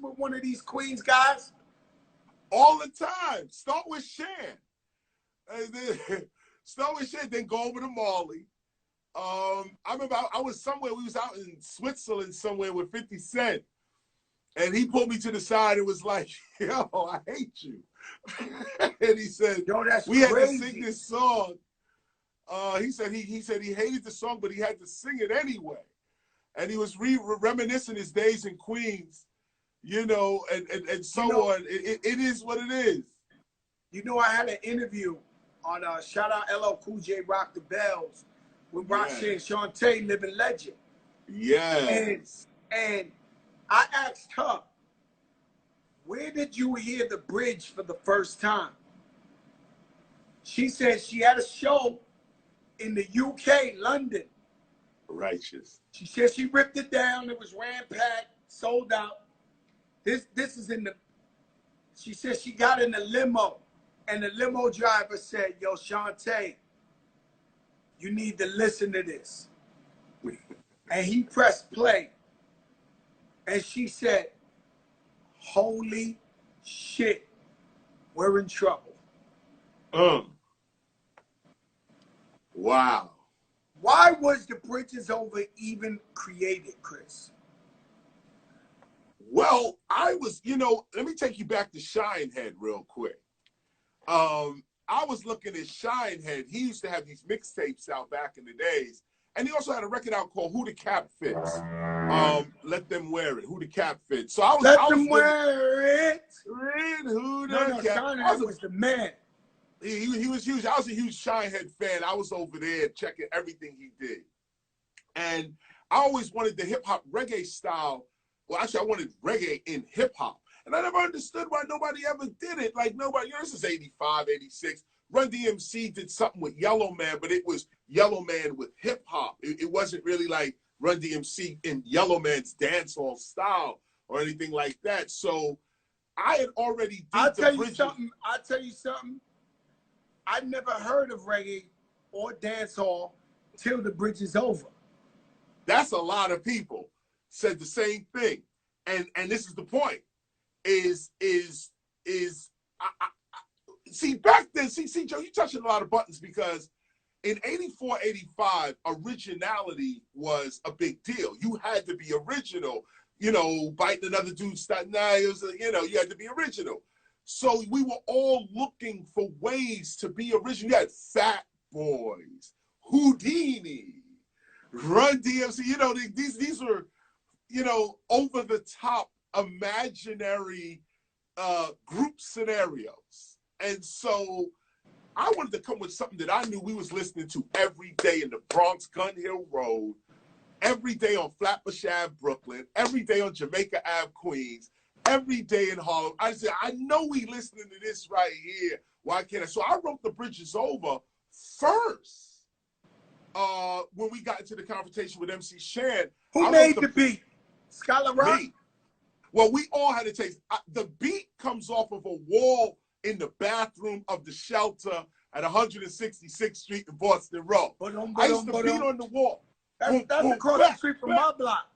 with one of these Queens guys? All the time. Start with Shan. Start with Shan, then go over to Marley. I remember I was somewhere, we was out in Switzerland somewhere with 50 Cent. And he pulled me to the side and was like, yo, I hate you. And he said, yo, that's we crazy. had to sing this song. He said he hated the song, but he had to sing it anyway. And he was reminiscing his days in Queens, you know, and so on. It is what it is. You know, I had an interview on shout out LL Cool J Rock the Bells with Roxanne Shantae, Living Legend. Yes. And I asked her, where did you hear the bridge for the first time? She said she had a show in the UK, London. Righteous. She said she ripped it down. It was ram-packed, sold out. This is in the, she said she got in the limo, and the limo driver said, yo, Shantae, you need to listen to this. And he pressed play. And she said, holy shit, we're in trouble. Wow. Why was The Bridge Is Over even created, Chris? Well, I was, you know, let me take you back to Shinehead real quick. I was looking at Shinehead. He used to have these mixtapes out back in the days. And he also had a record out called Who the Cap Fits. Let Them Wear It. Who the Cap Fits. So I was Let Them Wear It. Who the Cap. Shinehead was the man. He was huge. I was a huge Shinehead fan. I was over there checking everything he did. And I always wanted the hip hop reggae style. Well, actually, I wanted reggae in hip hop. And I never understood why nobody ever did it. Like nobody, you know, this is 85, 86. Run DMC did something with Yellow Man, but it was Yellow Man with hip hop. It wasn't really like Run DMC in Yellow Man's dancehall style or anything like that. So I had already I'll tell you something. I never heard of reggae or dancehall till The Bridge Is Over. That's a lot of people said the same thing. And this is the point. See, back then, see, Joe, you're touching a lot of buttons because in 84, 85, originality was a big deal. You had to be original, you know, biting another dude's nails, you know, you had to be original. So we were all looking for ways to be original. You had Fat Boys, Houdini, Run DMC, you know, these were, you know, over the top imaginary group scenarios. And so I wanted to come with something that I knew we was listening to every day in the Bronx, Gun Hill Road, every day on Flatbush Ave, Brooklyn, every day on Jamaica Ave, Queens, every day in Harlem. I said, I know we listening to this right here. Why can't I? So I wrote The Bridge Is Over first when we got into the confrontation with MC Shan. Who made the beat? Scholar Rock? Well, we all had a taste. The beat comes off of a wall in the bathroom of the shelter at 166th Street in Boston Road. I used to beat on the wall. That's across the street from my block.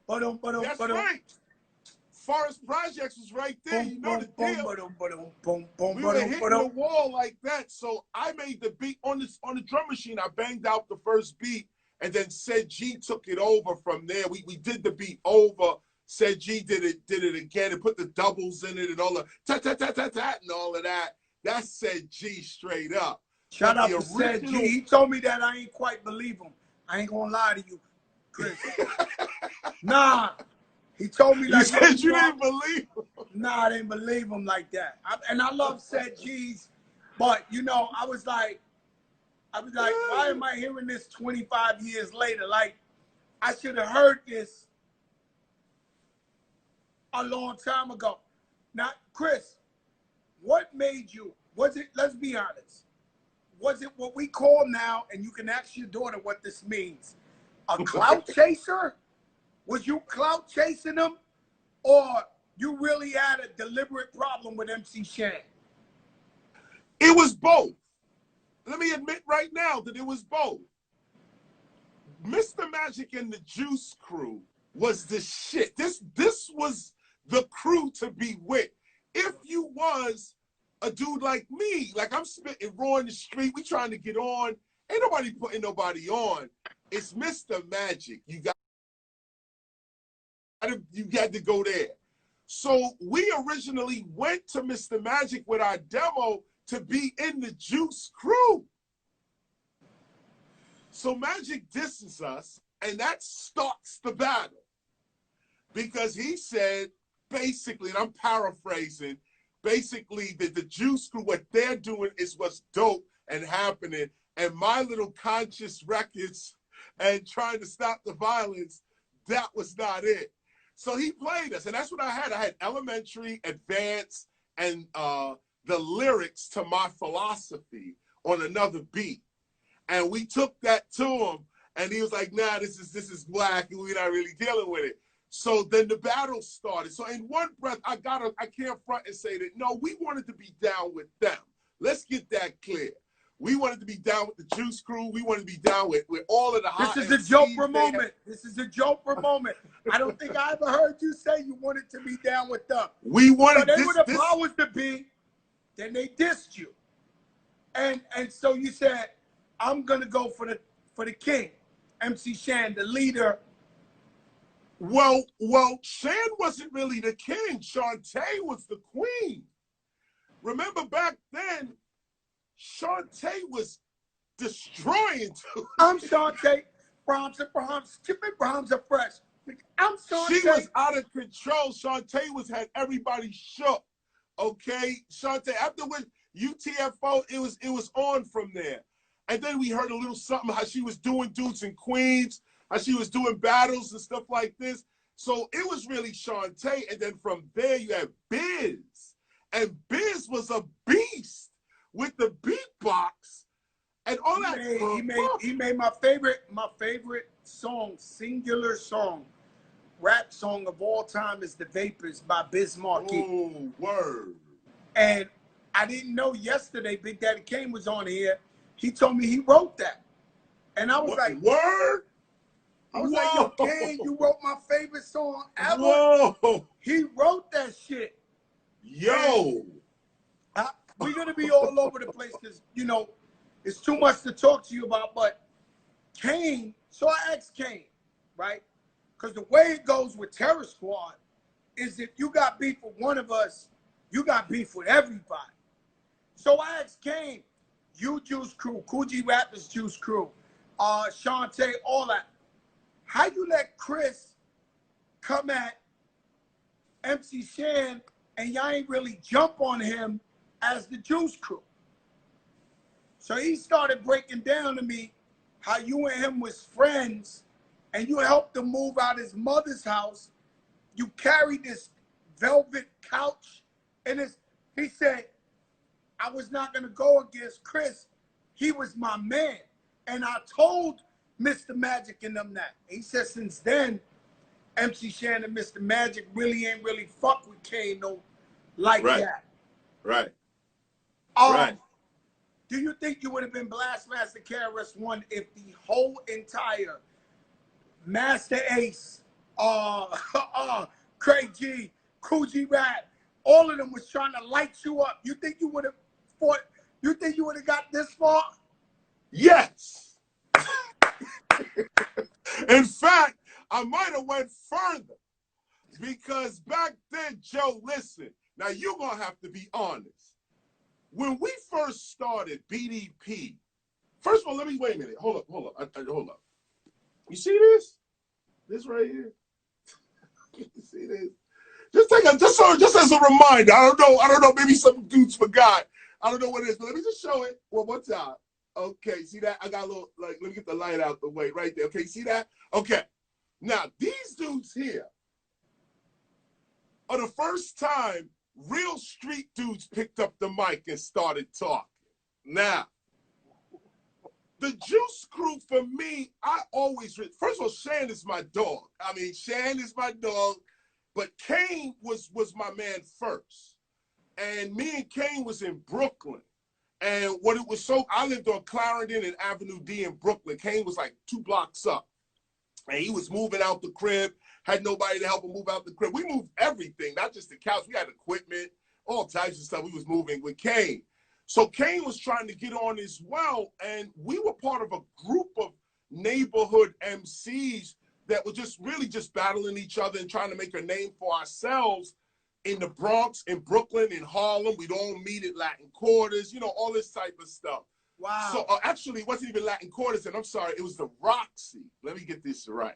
That's right. Forest Projects was right there. You know the deal. We were hitting the wall like that. So I made the beat on the drum machine. I banged out the first beat, and then Said G took it over from there. We did the beat over. Said G did it again and put the doubles in it and all the tat and all of that. That's Said G straight up. Shout out to Said G. He told me that. I ain't quite believe him. I ain't gonna lie to you, Chris. Nah. He told me like you said you didn't believe him. Nah, I didn't believe him like that. And I love Said G's, but you know, I was like, why am I hearing this 25 years later? Like, I should have heard this a long time ago. Now, Chris, what made you, was it, let's be honest, was it what we call now, and you can ask your daughter what this means, a clout chaser? Was you clout chasing them, or you really had a deliberate problem with MC Shan? It was both. Let me admit right now that it was both. Mr. Magic and the Juice Crew was the shit. This was the crew to be with. If you was a dude like me, like I'm spitting raw in the street, we trying to get on, ain't nobody putting nobody on. It's Mr. Magic. You got to go there. So we originally went to Mr. Magic with our demo to be in the Juice crew. So Magic disses us, and that starts the battle. Because he said, basically, and I'm paraphrasing, basically that the Juice crew, what they're doing is what's dope and happening. And my little conscious records and trying to stop the violence, that was not it. So he played us, and that's what I had. I had elementary, advanced, and the lyrics to My Philosophy on another beat. And we took that to him, and he was like, nah, this is whack, and we're not really dealing with it. So then the battle started. So in one breath, I can't front and say that, no, we wanted to be down with them. Let's get that clear. We wanted to be down with the Juice crew. We wanted to be down with all of the hot This is a joke for a moment. This is a joke for a moment. I don't think I ever heard you say you wanted to be down with them. We wanted so they were the powers to be, then they dissed you. And so you said, I'm gonna go for the king, MC Shan, the leader. Well, Shan wasn't really the king. Shantae was the queen. Remember back then, Shantae was destroying. I'm Shantae. Brahms, skipping Brahms are fresh. I'm Shantae. She was out of control. Shantae had everybody shook. Okay, Shantae. After when UTFO, it was on from there. And then we heard a little something how she was doing dudes in Queens, how she was doing battles and stuff like this. So it was really Shantae. And then from there you had Biz, and Biz was a beast with the beatbox and all that. He made my favorite song, singular song, rap song of all time is The Vapors by Biz Markie. Oh, word. And I didn't know yesterday Big Daddy Kane was on here. He told me he wrote that. And I was like, word? I was like, yo, Kane, you wrote my favorite song ever. Whoa. He wrote that shit. Yo. We're going to be all over the place because, you know, it's too much to talk to you about. But Kane, so I asked Kane, right? Because the way it goes with Terror Squad is if you got beef with one of us, you got beef with everybody. So I asked Kane, you Juice Crew, Coogee Rappers Juice Crew, Shantae, all that. How you let Chris come at MC Shan and y'all ain't really jump on him as the Juice Crew? So he started breaking down to me how you and him was friends and you helped him move out his mother's house. You carried this velvet couch and he said, I was not going to go against Chris. He was my man. And I told Mr. Magic and them that. He said since then, MC Shan and Mr. Magic ain't really fuck with Kane no like that. Right. Right. Do you think you would have been Blastmaster KRS-One if the whole entire Master Ace, Craig G, Coogee Rap, all of them was trying to light you up? You think you would have fought? You think you would have got this far? Yes. In fact, I might have went further because back then, Joe, listen, now you're going to have to be honest. When we first started BDP, first of all, wait a minute. Hold up. You see this? This right here? You see this? Just as a reminder. I don't know, maybe some dudes forgot. I don't know what it is, but let me just show it one more time. Okay, see that? I got a little, let me get the light out the way right there. Okay, see that? Okay. Now, these dudes here are the first time real street dudes picked up the mic and started talking. Now, the Juice Crew, for me, I always, first of all, Shan is my dog. I mean, Shan is my dog, but Kane was my man first. And me and Kane was in Brooklyn. And what it was so, I lived on Clarendon and Avenue D in Brooklyn. Kane was like 2 blocks up. And he was moving out the crib. had nobody to help him move out the crib. We moved everything, not just the couch. We had equipment, all types of stuff we was moving with Kane. So Kane was trying to get on as well, and we were part of a group of neighborhood MCs that were just really just battling each other and trying to make a name for ourselves in the Bronx, in Brooklyn, in Harlem. We'd all meet at Latin Quarters, you know, all this type of stuff. Wow. So actually, it wasn't even Latin Quarters, and I'm sorry, it was the Roxy. Let me get this right.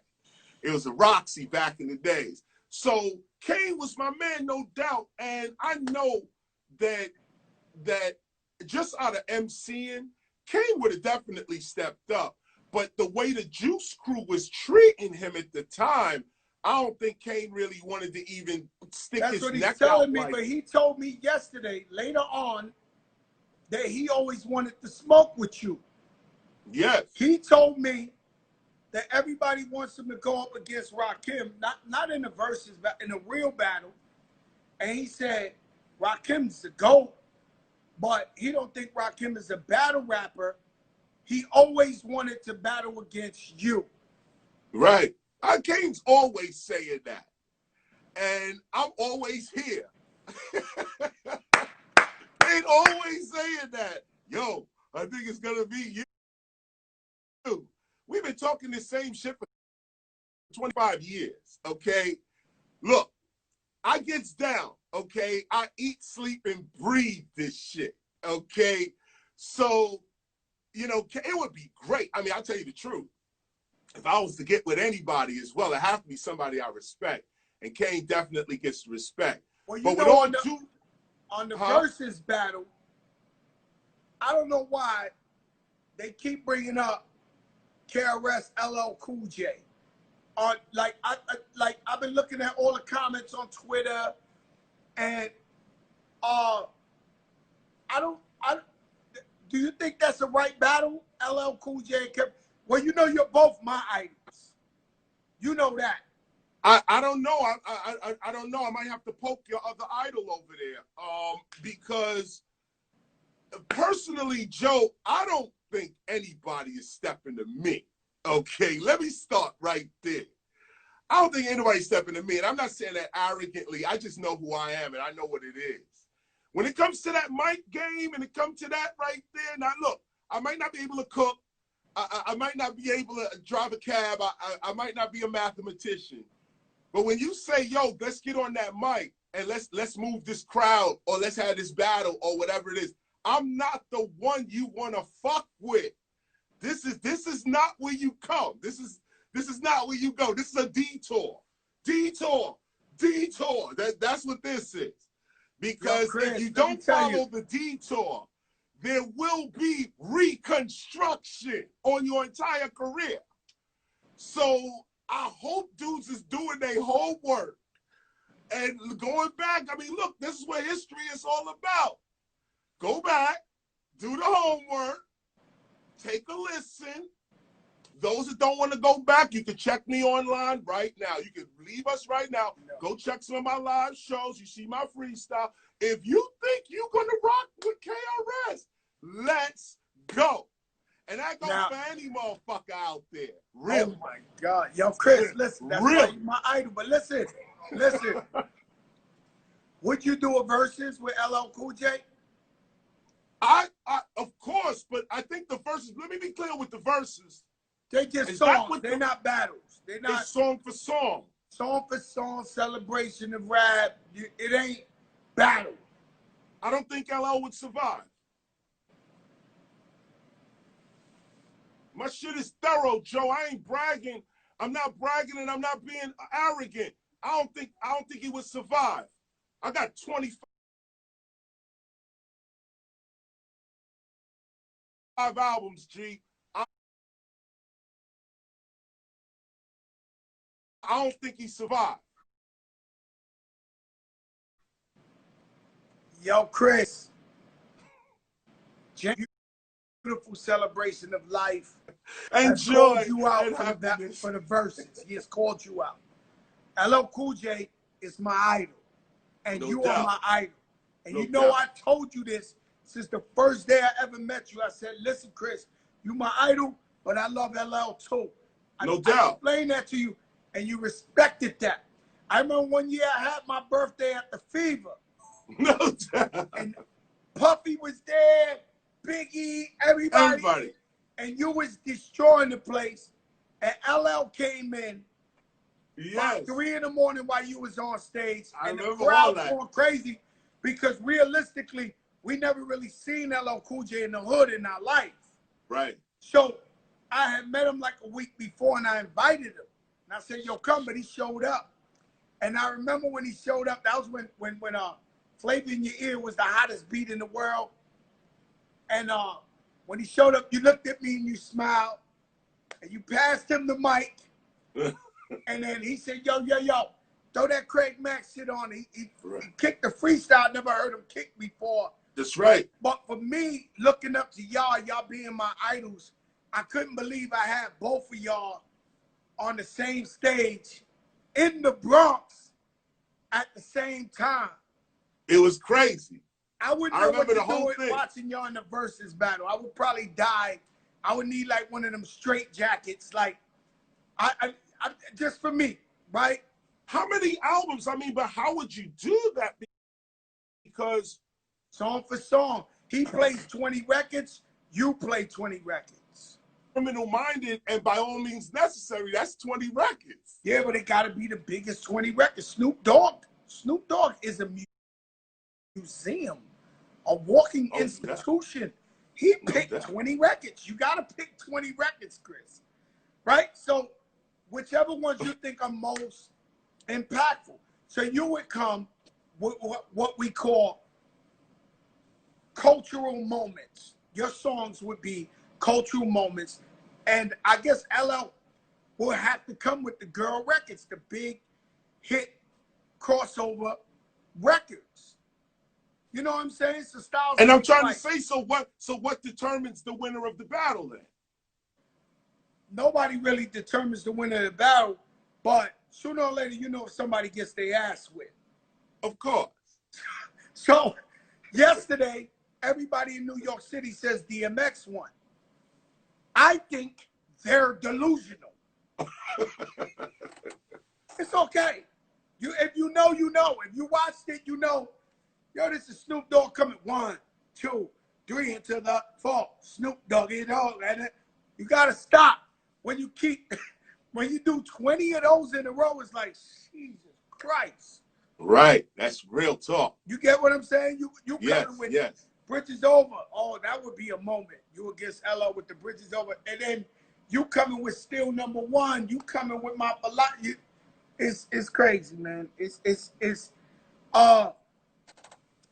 It was the Roxy back in the days. So Kane was my man, no doubt, and I know that just out of MCing, Kane would have definitely stepped up. But the way the Juice Crew was treating him at the time, I don't think Kane really wanted to even stick his neck out. That's what he's telling me, but he told me yesterday, later on, that he always wanted to smoke with you. Yes. He told me that everybody wants him to go up against Rakim, not in the verses, but in a real battle. And he said, Rakim's the GOAT, but he don't think Rakim is a battle rapper. He always wanted to battle against you. Right. Kane's always saying that. And I'm always here. Kane always saying that. Yo, I think it's going to be you. We've been talking the same shit for 25 years, okay? Look, I gets down, okay? I eat, sleep, and breathe this shit, okay? So, you know, it would be great. I mean, I'll tell you the truth. If I was to get with anybody as well, it have to be somebody I respect. And Kane definitely gets respect. Well, you but know, on the versus battle, I don't know why they keep bringing up KRS-LL Cool J. I've been looking at all the comments on Twitter, and do you think that's the right battle, LL Cool J? Well, you know you're both my idols. You know that. I don't know. I don't know. I might have to poke your other idol over there. Because personally, Joe, I don't think anybody is stepping to me. Okay, let me start right there. I don't think anybody's stepping to me, and I'm not saying that arrogantly. I just know who I am, and I know what it is. When it comes to that mic game, and it comes to that right there, now look, I might not be able to cook. I might not be able to drive a cab. I might not be a mathematician. But when you say, yo, let's get on that mic and let's move this crowd, or let's have this battle, or whatever it is, I'm not the one you want to fuck with. This is not where you come. This is not where you go. This is a detour. Detour. That's what this is. Because Chris, if you don't follow the detour, there will be reconstruction on your entire career. So I hope dudes is doing their homework and going back. I mean, look, this is what history is all about. Go back, do the homework, take a listen. Those that don't want to go back, you can check me online right now. You can leave us right now. Go check some of my live shows. You see my freestyle. If you think you're going to rock with KRS, let's go. And that goes for any motherfucker out there. Really. Oh, my God. Yo, Chris, listen. That's why you're my idol. But listen. Would you do a versus with LL Cool J? I of course, but I think the verses, let me be clear with the verses. They just songs. They're not battles. They're not. It's song for song. Song for song, celebration of rap. It ain't battle. I don't think LL would survive. My shit is thorough, Joe. I ain't bragging. I'm not bragging, and I'm not being arrogant. I don't think he would survive. I got 25 albums, G. I don't think he survived. Yo, Chris. Beautiful celebration of life. Enjoy. You out for the verses. He has called you out. LL Cool J is my idol. And you are my idol. And you know I told you this since the first day I ever met you. I said, listen, Chris, you my idol, but I love LL too. No doubt. I explained that to you. and you respected that. I remember one year I had my birthday at the Fever. No doubt. And Puffy was there, Biggie, everybody. And you was destroying the place. And LL came in by 3 in the morning while you was on stage. And the crowd going crazy because realistically, we never really seen LL Cool J in the hood in our life. Right. So I had met him like a week before and I invited him. And I said, yo, come, but he showed up. And I remember when he showed up, that was when Flavor in Your Ear was the hottest beat in the world. And when he showed up, you looked at me and you smiled. And you passed him the mic. And then he said, yo, throw that Craig Mack shit on. He kicked the freestyle. I never heard him kick before. That's right. But for me, looking up to y'all being my idols, I couldn't believe I had both of y'all on the same stage in the Bronx at the same time. It was crazy. I wouldn't know what to do watching y'all in the versus battle. I would probably die. I would need like one of them straight jackets, like I just for me, right? How many albums? I mean, but how would you do that? Because song for song, he plays 20 records, you play 20 records. Criminal Minded and By All Means Necessary, that's 20 records. Yeah, but it gotta be the biggest 20 records. Snoop Dogg is a museum, a walking institution. Yeah. He picked 20 records. You gotta pick 20 records, Chris. Right? So whichever ones you think are most impactful. So you would come with what we call cultural moments. Your songs would be cultural moments. And I guess LL will have to come with the girl records, the big hit crossover records. You know what I'm saying? So styles. And I'm trying to say, so what determines the winner of the battle then? Nobody really determines the winner of the battle, but sooner or later, you know if somebody gets their ass whipped. Of course. So yesterday, everybody in New York City says DMX won. I think they're delusional. It's okay. If you know, you know. If you watched it, you know. Yo, this is Snoop Dogg coming 1, 2, 3 into the 4. Snoop Dogg, you know, and you gotta stop when you do 20 of those in a row. It's like Jesus Christ. Right, that's real talk. You get what I'm saying? You coming with Bridges Over. Oh, that would be a moment. You against LL with the Bridges Over, and then you coming with Still Number One. You coming with my Palati. It's crazy, man. It's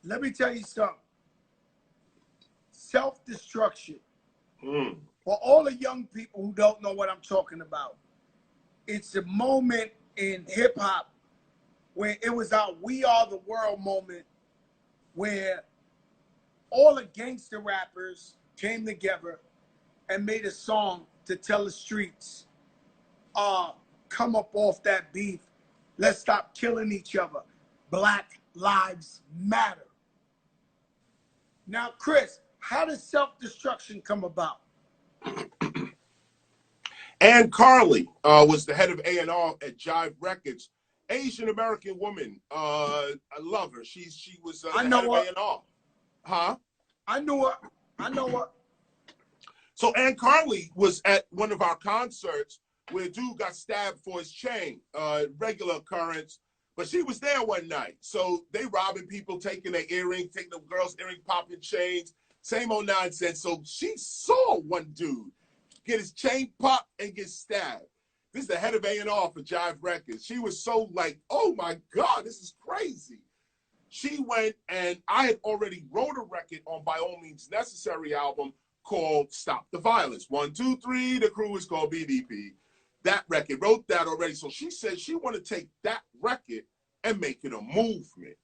let me tell you something. Self-destruction. For all the young people who don't know what I'm talking about, it's a moment in hip-hop where it was our We Are the World moment where all the gangster rappers came together and made a song to tell the streets, come up off that beef. Let's stop killing each other. Black Lives Matter. Now, Chris, how does self-destruction come about? Ann Carly was the head of A&R at Jive Records. Asian American woman. I love her. She was the head of A&R. Huh? I knew her. So Ann Carly was at one of our concerts where a dude got stabbed for his chain. Regular occurrence. But she was there one night. So they robbing people, taking their earrings, taking the girls' earring, popping chains. Same old nonsense. So she saw one dude get his chain popped and get stabbed. This is the head of A&R for Jive Records. She was so like, oh my God, this is crazy. She went, and I had already wrote a record on By All Means Necessary album called Stop the Violence. 1, 2, 3, the crew is called BDP. That record, wrote that already. So she said she wanted to take that record and make it a movement.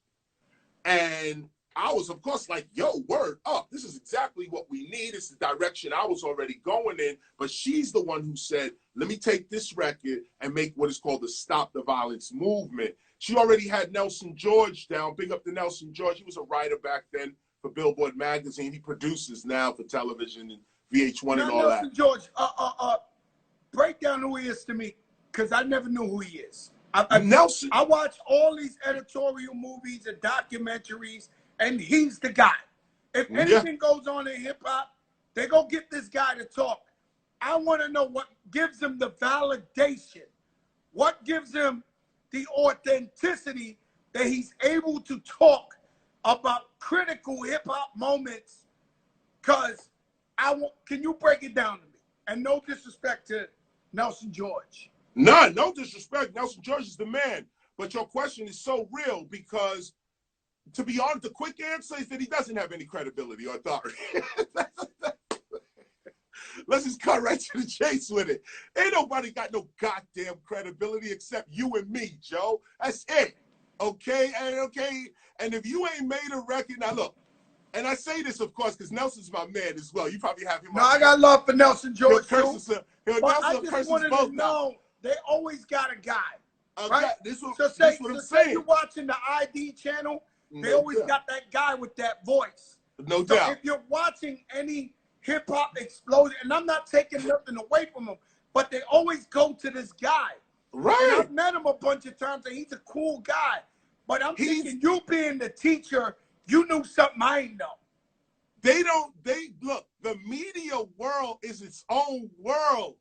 And I was, of course, like, yo, word up. This is exactly what we need. It's the direction I was already going in. But she's the one who said, let me take this record and make what is called the Stop the Violence movement. She already had Nelson George down. Big up to Nelson George. He was a writer back then for Billboard magazine. He produces now for television and VH1 and all Nelson that. George, break down who he is to me. because I never knew who he is. Nelson. I watch all these editorial movies and documentaries, and he's the guy. If anything goes on in hip hop, they go get this guy to talk. I want to know what gives him the validation, what gives him the authenticity that he's able to talk about critical hip hop moments. Because can you break it down to me? And no disrespect to Nelson George. None, no disrespect. Nelson George is the man. But your question is so real because, to be honest, the quick answer is that he doesn't have any credibility or authority. Let's just cut right to the chase with it. Ain't nobody got no goddamn credibility except you and me, Joe. That's it. Okay? And if you ain't made a record, now look, and I say this, of course, because Nelson's my man as well. You probably have him. No, I got love for Nelson George, too. But I just wanted to know, they always got a guy, right? So say you're watching the ID channel, they always got that guy with that voice. No doubt. If you're watching any hip-hop explosion, and I'm not taking nothing away from him, but they always go to this guy. Right. And I've met him a bunch of times, and he's a cool guy. But I'm thinking, you being the teacher, you knew something I ain't know. Look, the media world is its own world.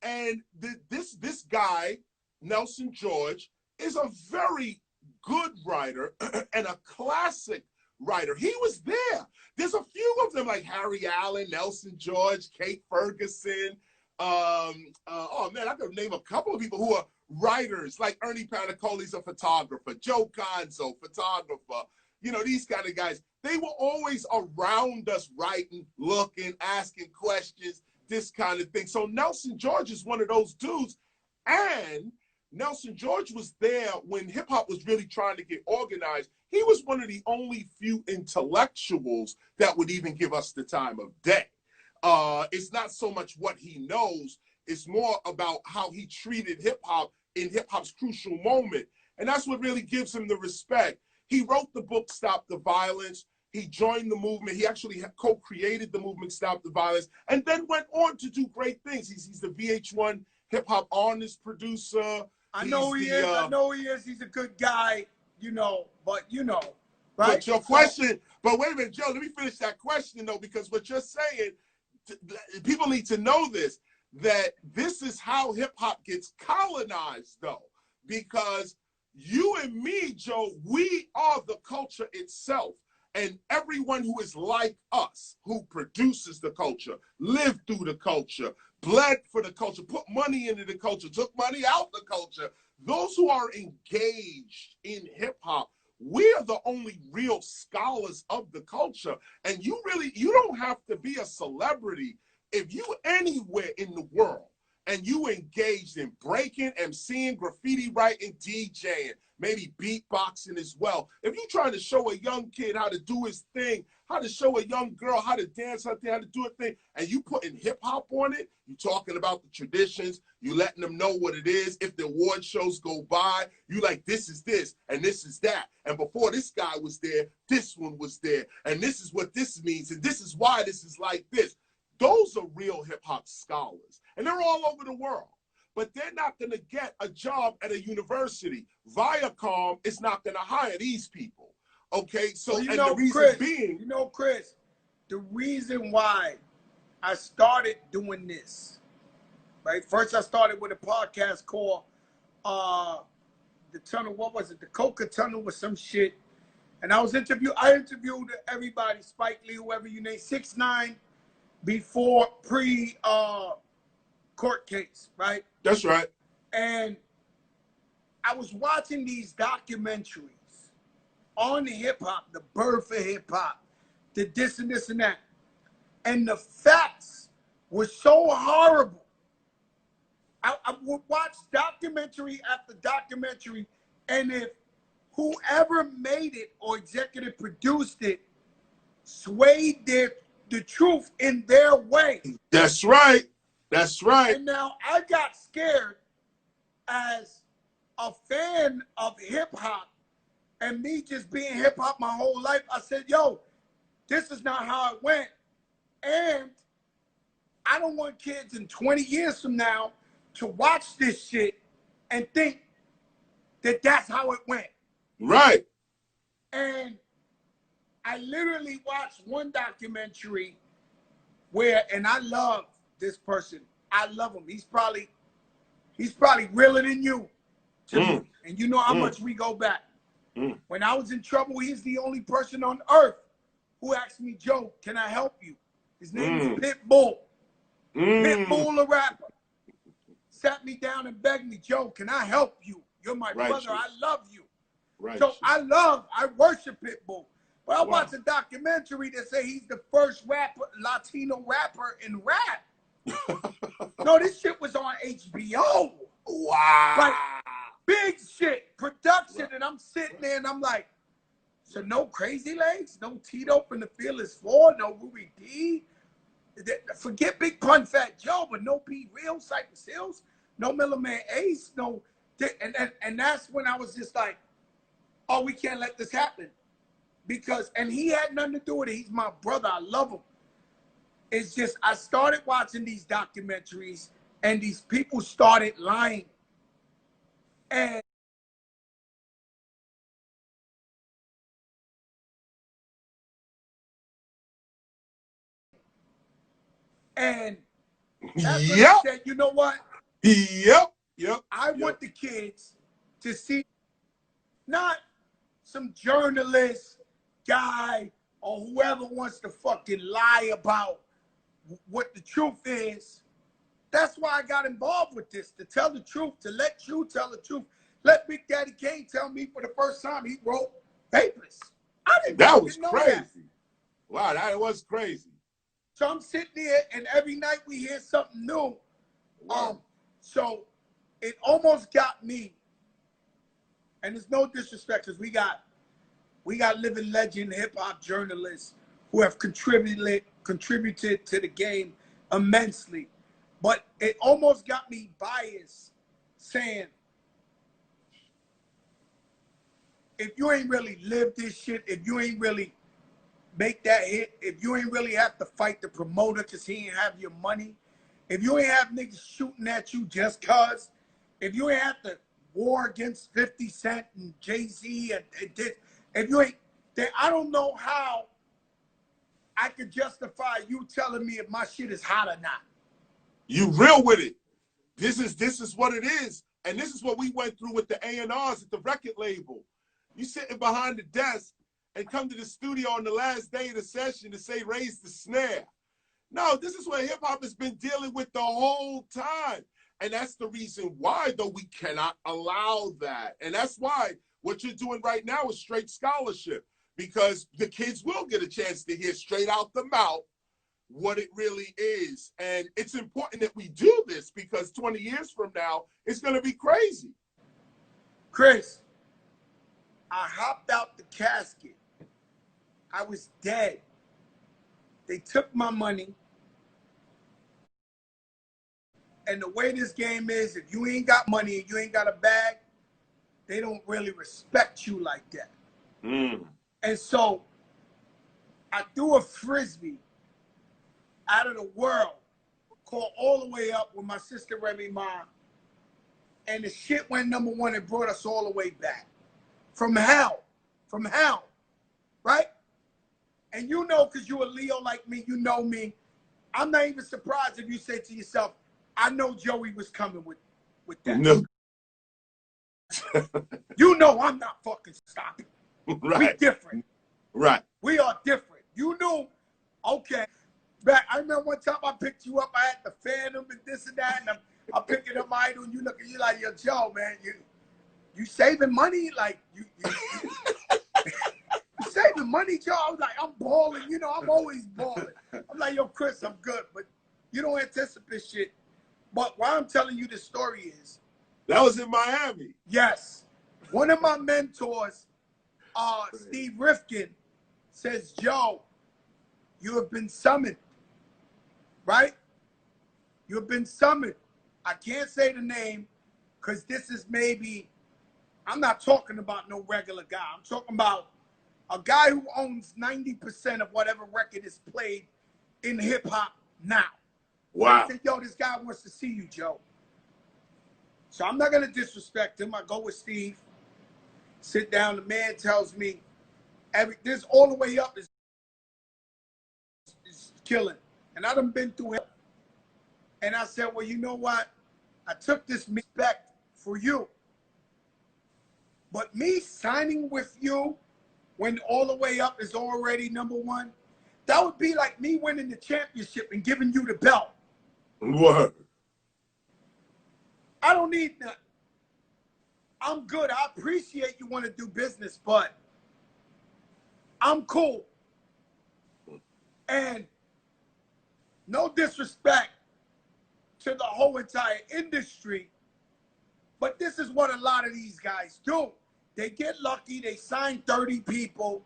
And this guy, Nelson George, is a very good writer and a classic writer. He was there. There's a few of them like Harry Allen, Nelson George, Kate Ferguson. Oh man, I could name a couple of people who are writers, like Ernie Panicoli's a photographer, Joe Gonzo, photographer. You know, these kind of guys. They were always around us writing, looking, asking questions, this kind of thing. So Nelson George is one of those dudes. And Nelson George was there when hip hop was really trying to get organized. He was one of the only few intellectuals that would even give us the time of day. It's not so much what he knows. It's more about how he treated hip hop in hip hop's crucial moment. And that's what really gives him the respect. He wrote the book, Stop the Violence. He joined the movement. He actually co-created the movement, Stop the Violence, and then went on to do great things. He's the VH1 hip hop honest producer. I know he is. He's a good guy, but right? But your question, but wait a minute, Joe, let me finish that question though, because what you're saying, people need to know this, that this is how hip hop gets colonized though, because you and me, Joe, we are the culture itself. And everyone who is like us, who produces the culture, lived through the culture, bled for the culture, put money into the culture, took money out the culture, those who are engaged in hip hop, we're the only real scholars of the culture. And you don't have to be a celebrity. If you anywhere in the world and you engaged in breaking, MCing, graffiti writing, DJing, maybe beatboxing as well. If you're trying to show a young kid how to do his thing, how to show a young girl how to dance her thing, how to do a thing, and you putting hip hop on it, you talking about the traditions, you letting them know what it is. If the award shows go by, you like, this is this and this is that. And before this guy was there, this one was there. And this is what this means. And this is why this is like this. Those are real hip hop scholars. And they're all over the world. But they're not going to get a job at a university. Viacom is not going to hire these people. Okay, so and the reason being, Chris, the reason why I started doing this, right? First, I started with a podcast called the Tunnel. What was it? The Coca Tunnel or some shit. And I interviewed everybody, Spike Lee, whoever you name, 6ix9ine, before court case, right? That's right. And I was watching these documentaries on hip hop, the birth of hip hop, the this and this and that. And the facts were so horrible. I would watch documentary after documentary, and if whoever made it or executive produced it swayed the truth in their way. That's right. That's right. And now I got scared as a fan of hip hop and me just being hip hop my whole life. I said, yo, this is not how it went. And I don't want kids in 20 years from now to watch this shit and think that that's how it went. Right. And I literally watched one documentary where, and I love this person. I love him. He's probably realer than you to me. And you know how much we go back. When I was in trouble, he's the only person on earth who asked me, Joe, can I help you? His name is Pitbull. Pitbull, a rapper. Sat me down and begged me, Joe, can I help you? You're my brother. I love you. So I worship Pitbull. But I watched a documentary that say he's the first Latino rapper in rap. No, this shit was on HBO. Wow. Like, big shit, production, and I'm sitting there and I'm like, so no Crazy Legs, no Tito from the Fearless Four, no Ruby D, forget Big Pun Fat Joe, but no P Real, Cypress Hills, no Miller Man Ace, no, and that's when I was just like, oh, we can't let this happen, because, and he had nothing to do with it. He's my brother. I love him. It's just I started watching these documentaries, and these people started lying. And that's when I said, you know what? I want the kids to see not some journalist guy or whoever wants to fucking lie about what the truth is. That's why I got involved with this, to tell the truth, to let you tell the truth. Let Big Daddy Kane tell me for the first time he wrote Papers. I didn't That was know crazy. that. Wow, that was crazy. So I'm sitting there, and every night we hear something new. So it almost got me, and it's no disrespect, because we got living legend hip hop journalists who have contributed to the game immensely. But it almost got me biased, saying, if you ain't really lived this shit, if you ain't really make that hit, if you ain't really have to fight the promoter because he ain't have your money, if you ain't have niggas shooting at you just cause, if you ain't have to war against 50 Cent and Jay-Z and this, if you ain't, then I don't know how I could justify you telling me if my shit is hot or not. You real with it. This is what it is. And this is what we went through with the A&Rs at the record label. You sitting behind the desk and come to the studio on the last day of the session to say, raise the snare. No, this is what hip hop has been dealing with the whole time. And that's the reason why, though, we cannot allow that. And that's why what you're doing right now is straight scholarship, because the kids will get a chance to hear straight out the mouth what it really is. And it's important that we do this, because 20 years from now, it's going to be crazy. Chris, I hopped out the casket. I was dead. They took my money. And the way this game is, if you ain't got money and you ain't got a bag, they don't really respect you like that. And so I threw a Frisbee out of the world, called All the Way Up with my sister Remy Ma, and the shit went #1 and brought us all the way back. From hell, right? And you know, because you're a Leo like me, you know me, I'm not even surprised if you say to yourself, I know Joey was coming with that. No. You know I'm not fucking stopping. Right. We different. Right. We are different. You knew, okay. Back, I remember one time I picked you up, I had the Phantom and this and that, and I'm picking up my idol, and you look at you like, yo, Joe, man, you saving money? Like, you saving money, Joe? I was like, I'm balling. You know, I'm always balling. I'm like, yo, Chris, I'm good, but you don't anticipate shit. But why I'm telling you this story is, that was in Miami. Yes. One of my mentors, Steve Rifkin, says, Joe, you have been summoned, right? You have been summoned. I can't say the name because this is maybe, I'm not talking about no regular guy. I'm talking about a guy who owns 90% of whatever record is played in hip hop now. Wow. So he said, yo, this guy wants to see you, Joe. So I'm not gonna disrespect him. I go with Steve, sit down. The man tells me, this all the way up is killing, and I done been through it. And I said, well, you know what? I took this respect for you, but me signing with you when all the way up is already #1, that would be like me winning the championship and giving you the belt. What? I don't need that. I'm good. I appreciate you want to do business, but I'm cool. And no disrespect to the whole entire industry, but this is what a lot of these guys do. They get lucky. They sign 30 people.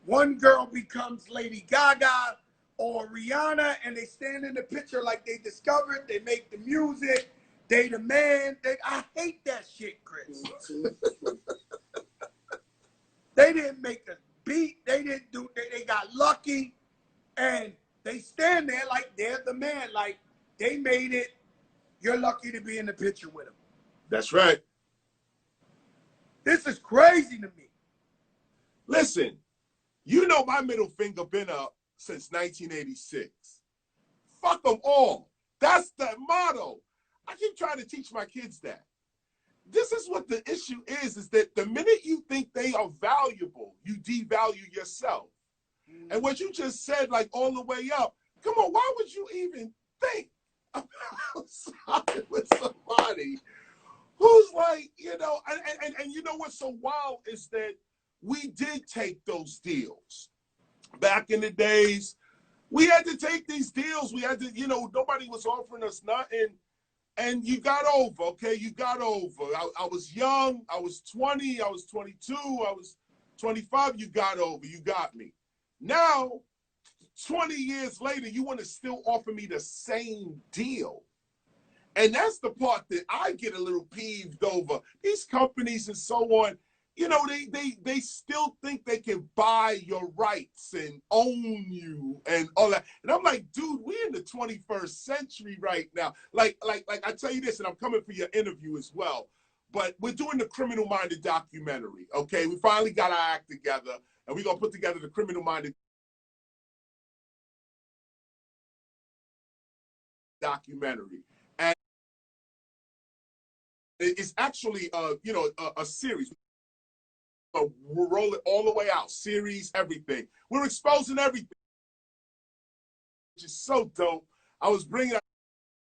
One girl becomes Lady Gaga or Rihanna, and they stand in the picture like they discovered. They make the music. They the man. I hate that shit, Chris. They didn't make a beat. They didn't do. They got lucky, and they stand there like they're the man. Like they made it. You're lucky to be in the picture with them. That's right. This is crazy to me. Listen, you know my middle finger been up since 1986. Fuck them all. That's the motto. I keep trying to teach my kids that. This is what the issue is that the minute you think they are valuable, you devalue yourself. And what you just said, like all the way up, come on, why would you even think about signing with somebody who's like, you know, and you know what's so wild is that we did take those deals. Back in the days, we had to take these deals. We had to, you know, nobody was offering us nothing. And you got over, okay? You got over. I was young. I was 20. I was 22. I was 25. You got over. You got me. Now, 20 years later, you want to still offer me the same deal. And that's the part that I get a little peeved over. These companies and so on, you know, they still think they can buy your rights and own you and all that. And I'm like, dude, we're in the 21st century right now. Like I tell you this, and I'm coming for your interview as well, but we're doing the Criminal Minded documentary, okay? We finally got our act together, and we're going to put together the Criminal Minded documentary. And it's actually, you know, a series. We'll roll it all the way out, series, everything. We're exposing everything, which is so dope. I was bringing